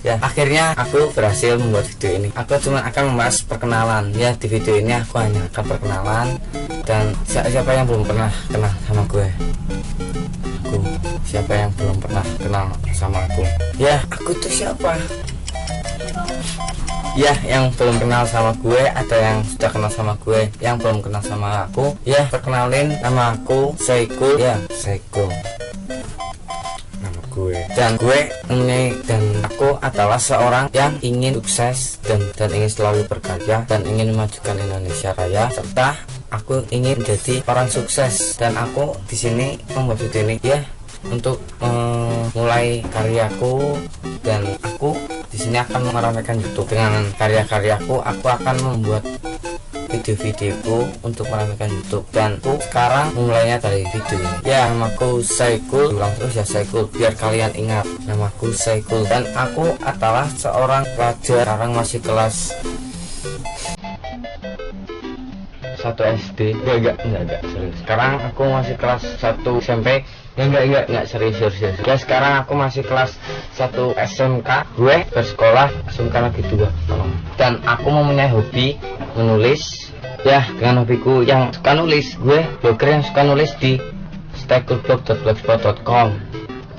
Ya, akhirnya aku berhasil membuat video ini. Aku cuma akan membahas perkenalan. Ya, di video ini aku hanya akan perkenalan dan siapa yang belum pernah kenal sama gue. Siapa yang belum pernah kenal sama aku? Ya, aku tuh siapa? Ya, yang belum kenal sama gue atau yang sudah kenal sama gue, yang belum kenal sama aku, ya perkenalin, nama aku Saikul. Ya, Saikul nama gue. Dan aku adalah seorang yang ingin sukses dan ingin selalu berkarya dan ingin memajukan Indonesia Raya, serta aku ingin jadi orang sukses. Dan aku di sini membuat video ini ya untuk mulai karyaku, dan aku di sini akan meramaikan YouTube dengan karya-karyaku. Aku akan membuat video-videoku untuk meramaikan YouTube, dan aku sekarang memulainya dari video ini. Ya, namaku Saikul, ulang terus ya Saikul biar kalian ingat, namaku Saikul, dan aku adalah seorang pelajar, sekarang masih kelas 1 SD. Enggak serius. Sekarang aku masih kelas 1 SMP. Ya enggak serius. Ya, sekarang aku masih kelas 1 SMK. Gue bersekolah SMK lagi 2. Dan aku mempunyai hobi menulis. Ya, dengan hobiku yang suka nulis, gue blogger yang suka nulis di staycoolblog.blogspot.com.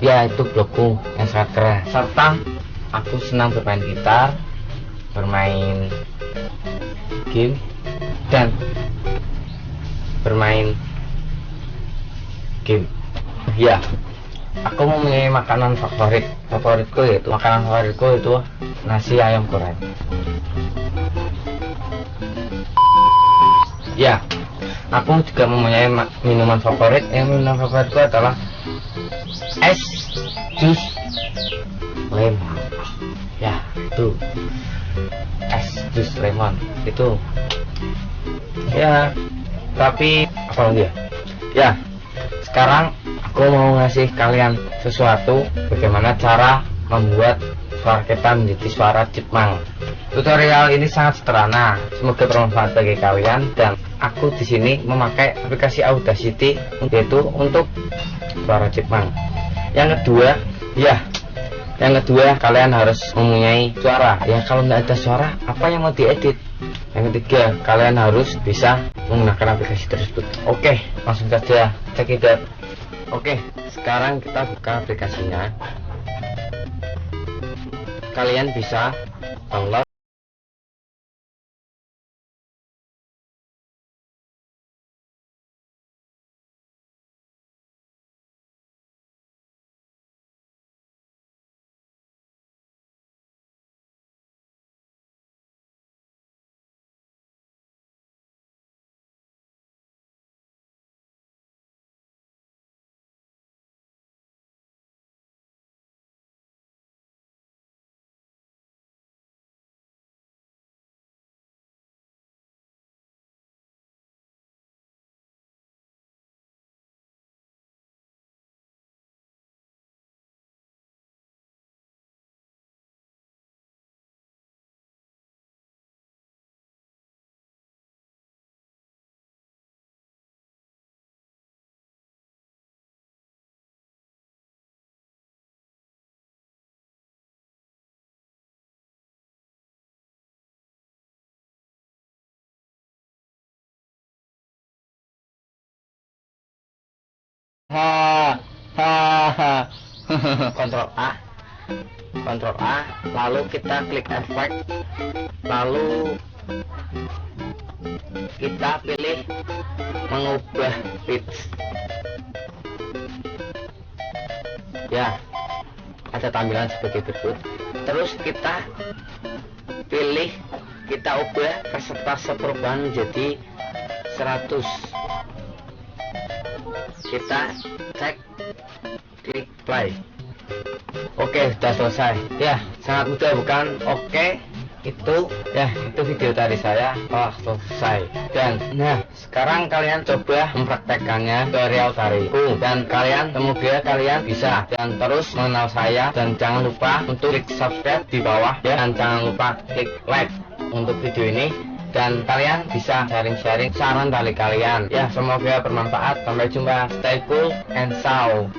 Ya, itu blogku yang sangat keren. Serta aku senang bermain gitar, bermain game, dan bermain game. Ya, aku mempunyai makanan favoritku yaitu nasi ayam goreng. Ya, aku juga mempunyai minuman favorit. Minuman favoritku adalah es jus lemon. Ya, itu es jus lemon itu. Ya, tapi apa lagi ya? Ya, sekarang aku mau ngasih kalian sesuatu, bagaimana cara membuat suara kita menjadi suara chipmunk. Tutorial ini sangat sederhana, semoga bermanfaat bagi kalian. Dan aku di sini memakai aplikasi Audacity, yaitu untuk suara chipmunk. Yang kedua, kalian harus mempunyai suara. Ya, kalau tidak ada suara, apa yang mau diedit? Yang ketiga, kalian harus bisa menggunakan aplikasi tersebut. Oke, langsung saja check it out. Oke, sekarang kita buka aplikasinya. Kalian bisa download. Kontrol A, lalu kita klik efek, lalu kita pilih mengubah pitch. Ya, ada tampilan seperti berikut. Terus kita pilih, kita ubah persentase perubahan menjadi 100. Kita cek, klik play. Oke, sudah selesai. Ya, sangat mudah bukan? Oke, itu video dari saya telah selesai. Dan sekarang kalian coba mempraktekkannya, tutorial dariku, dan semoga kalian bisa dan terus mengenal saya. Dan jangan lupa untuk klik subscribe di bawah ya, dan jangan lupa klik like untuk video ini. Dan kalian bisa sharing-sharing saran dari kalian ya. Semoga bermanfaat. Sampai jumpa. Stay cool and ciao.